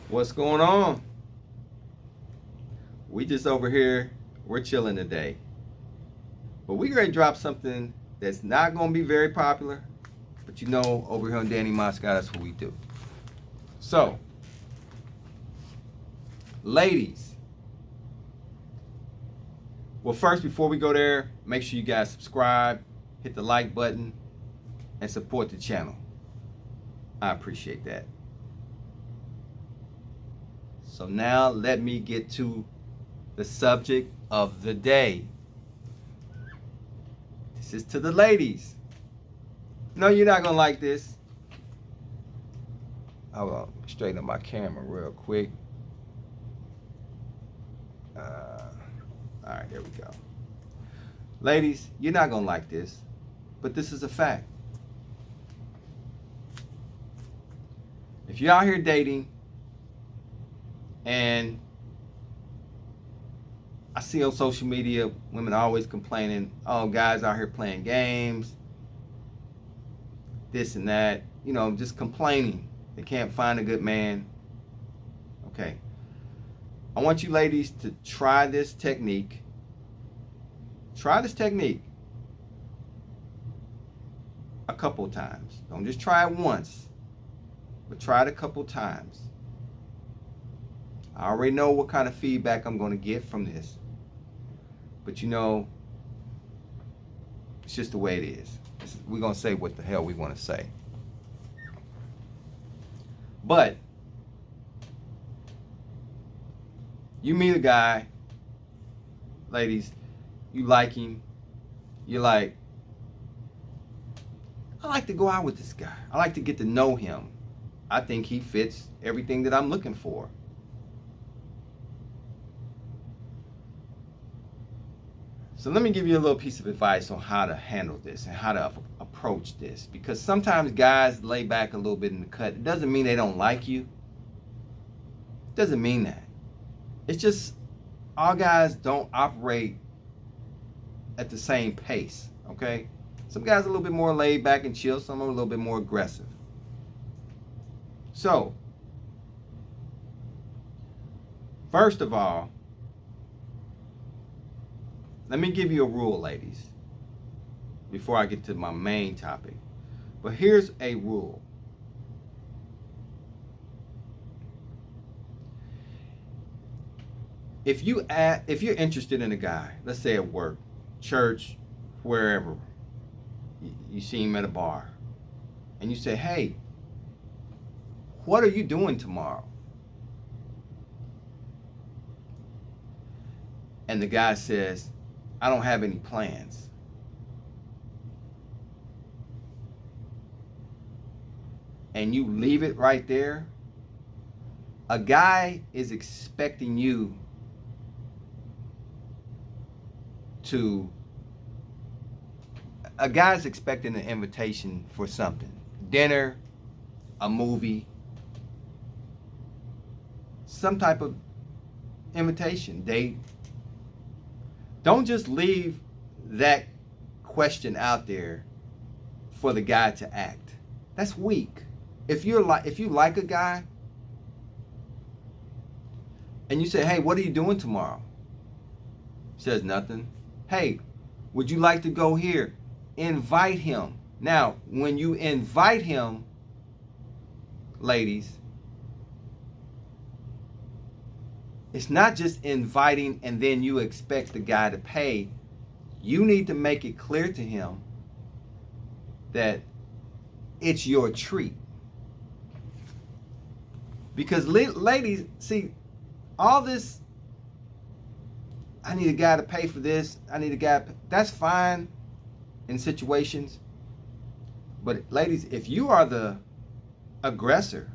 What's going on? We just over here, we're chilling today. But we gonna drop something that's not gonna be very popular. But you know, over here on Danny Moscow, that's what we do. So, ladies, well, first, before we go there, make sure you guys subscribe, hit the like button, and support the channel. I appreciate that. So, now let me get to the subject of the day. This is to the ladies. No, you're not gonna like this. I'll straighten up my camera real quick. All right, there we go. Ladies, you're not gonna like this, but this is a fact. If you're out here dating, and I see on social media women always complaining, oh, guys out here playing games, this and that, just complaining. They can't find a good man. Okay. I want you ladies to try this technique. Try this technique a couple times. Don't just try it once, but try it a couple times. I already know what kind of feedback I'm going to get from this. But it's just the way it is. We're going to say what the hell we want to say. But you meet a guy, ladies, you like him, you're like, I like to go out with this guy. I like to get to know him. I think he fits everything that I'm looking for. So let me give you a little piece of advice on how to handle this and how to approach this. Because sometimes guys lay back a little bit in the cut. It doesn't mean they don't like you. It doesn't mean that. It's just all guys don't operate at the same pace, okay? Some guys are a little bit more laid back and chill. Some are a little bit more aggressive. So, first of all, let me give you a rule, ladies, before I get to my main topic. But here's a rule. If you're interested in a guy, let's say at work, church, wherever, you see him at a bar, and you say, hey, what are you doing tomorrow? And the guy says, I don't have any plans. And you leave it right there. A guy is expecting you a guy's expecting an invitation for something. Dinner, a movie, some type of invitation, date. Don't just leave that question out there for the guy to act. That's weak. If you like a guy and you say, hey, what are you doing tomorrow? He says nothing. Hey, would you like to go here? Invite him. Now, when you invite him, ladies, it's not just inviting and then you expect the guy to pay. You need to make it clear to him that it's your treat. Because ladies, see, all this, I need a guy to pay for this, I need a guy, that's fine in situations. But ladies, if you are the aggressor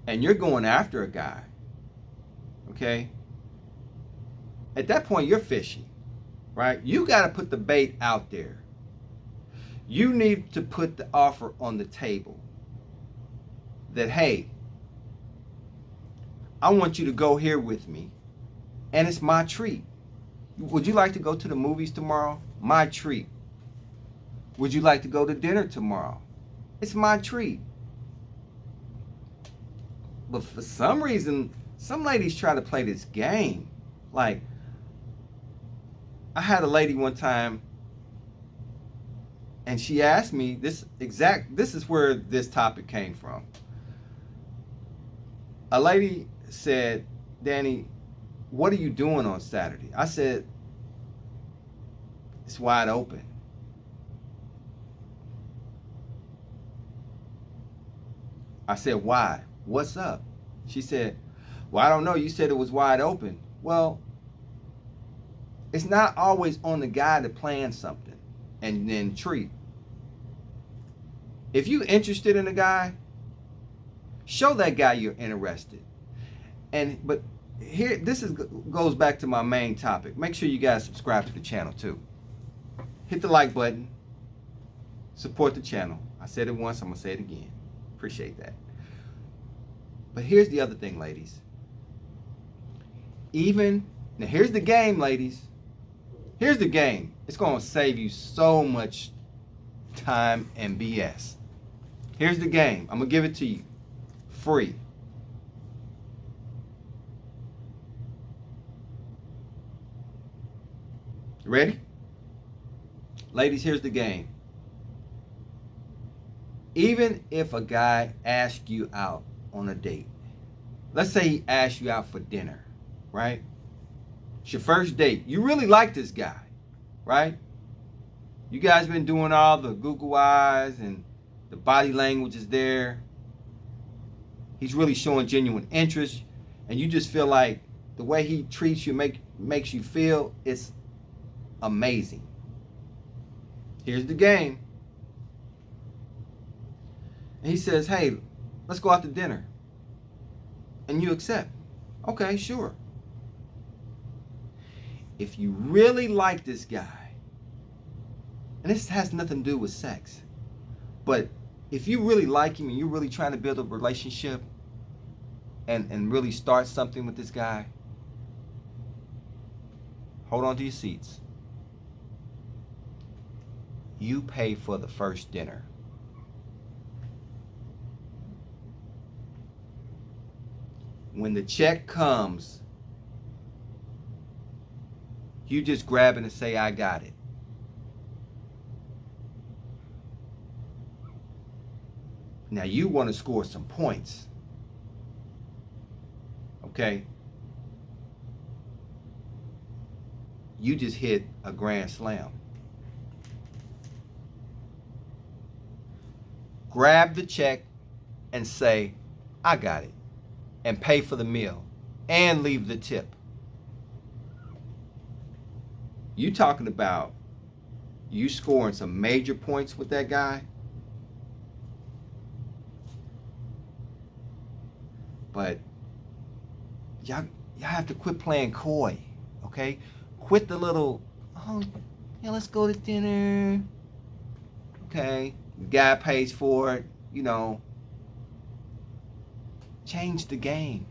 and you're going after a guy, okay, at that point you're fishy, right? You got to put the bait out there. You need to put the offer on the table that, hey, I want you to go here with me, and it's my treat. Would you like to go to the movies tomorrow? My treat. Would you like to go to dinner tomorrow? It's my treat. But for some reason, some ladies try to play this game. Like, I had a lady one time, and she asked me this is where this topic came from. A lady said, Danny, what are you doing on Saturday? I said, it's wide open. I said, why? What's up? She said, well, I don't know. You said it was wide open. Well, it's not always on the guy to plan something and then treat. If you're interested in a guy, show that guy you're interested. But here, goes back to my main topic. Make sure you guys subscribe to the channel too. Hit the like button. Support the channel. I said it once, I'm gonna say it again. Appreciate that. But here's the other thing, ladies. Now here's the game, ladies. Here's the game. It's gonna save you so much time and BS. Here's the game. I'm gonna give it to you. Free. Ready? Ladies, here's the game. Even if a guy asks you out on a date, let's say he asks you out for dinner, right? It's your first date. You really like this guy, right? You guys been doing all the Google eyes and the body language is there. He's really showing genuine interest, and you just feel like the way he treats you makes you feel it's amazing. Here's the game. And he says, hey, let's go out to dinner. And you accept. Okay, sure. If you really like this guy, and this has nothing to do with sex, but if you really like him and you're really trying to build a relationship and really start something with this guy, hold on to your seats. You pay for the first dinner. When the check comes, you just grab it and say, I got it. Now you want to score some points. Okay? You just hit a grand slam. Grab the check and say, I got it. And pay for the meal. And leave the tip. You talking about you scoring some major points with that guy? But y'all have to quit playing coy, okay? Quit the little, oh, yeah, let's go to dinner. Okay, the guy pays for it, you know. Change the game.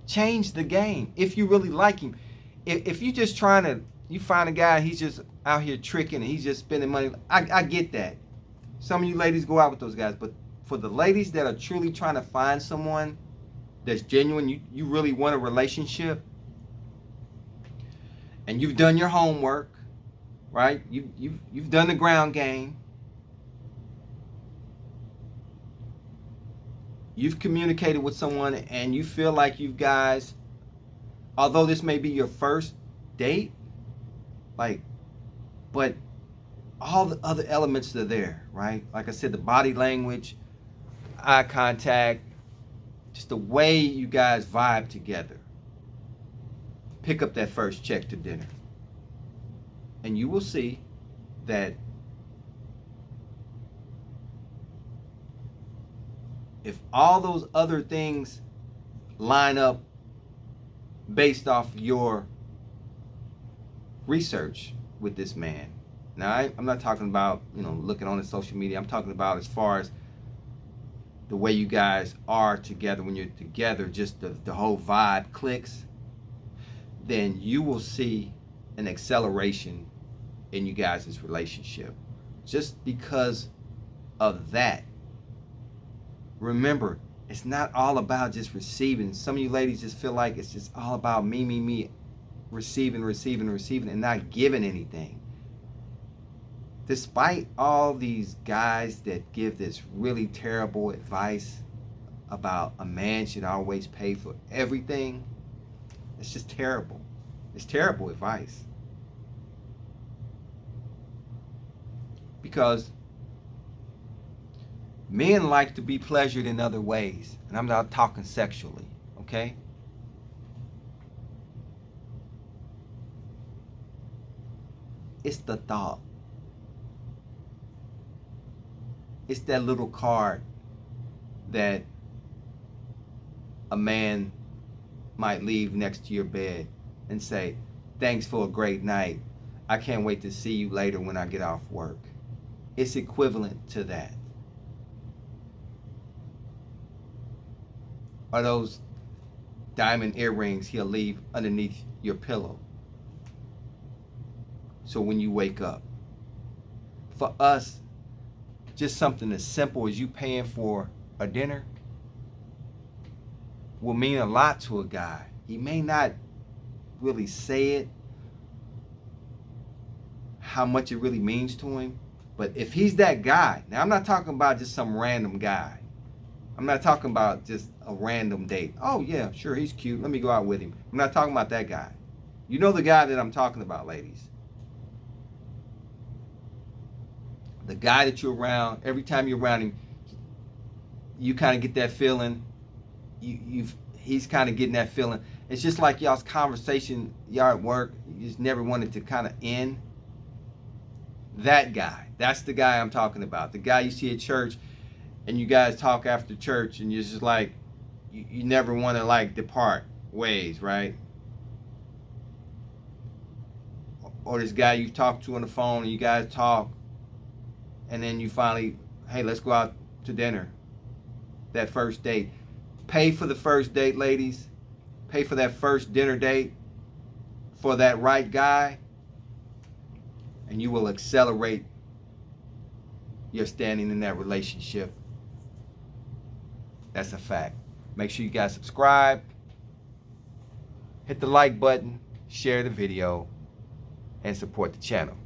Change the game. If you really like him. If you just trying to, you find a guy, he's just out here tricking and he's just spending money. I get that. Some of you ladies go out with those guys, but for the ladies that are truly trying to find someone that's genuine, you really want a relationship, and you've done your homework, right? You've done the ground game. You've communicated with someone and you feel like you guys, although this may be your first date, but all the other elements are there, right? Like I said, the body language, eye contact, just the way you guys vibe together. Pick up that first check to dinner. And you will see that if all those other things line up based off your research with this man. Now, I'm not talking about, looking on his social media. I'm talking about as far as the way you guys are together. When you're together, just the whole vibe clicks. Then you will see an acceleration in you guys' relationship. Just because of that. Remember, it's not all about just receiving. Some of you ladies just feel like it's just all about me, receiving, and not giving anything. Despite all these guys that give this really terrible advice about a man should always pay for everything, it's just terrible. It's terrible advice. Because men like to be pleasured in other ways. And I'm not talking sexually, okay? It's the thought. It's that little card that a man might leave next to your bed and say, "Thanks for a great night. I can't wait to see you later when I get off work." It's equivalent to that. Or those diamond earrings he'll leave underneath your pillow. So when you wake up. For us, just something as simple as you paying for a dinner will mean a lot to a guy. He may not really say it, how much it really means to him, but if he's that guy, now I'm not talking about just some random guy. I'm not talking about just a random date. Oh yeah, sure, he's cute. Let me go out with him. I'm not talking about that guy. You know the guy that I'm talking about, ladies. The guy that you're around, every time you're around him, you kind of get that feeling. He's kind of getting that feeling. It's just like y'all's conversation, y'all at work, you just never wanted to kind of end. That guy, that's the guy I'm talking about. The guy you see at church, and you guys talk after church, and you're just like, you never want to like depart ways, right? Or this guy you talk to on the phone, and you guys talk, and then you finally, hey, let's go out to dinner. That first date. Pay for the first date, ladies. Pay for that first dinner date for that right guy, and you will accelerate your standing in that relationship. That's a fact. Make sure you guys subscribe, hit the like button, share the video, and support the channel.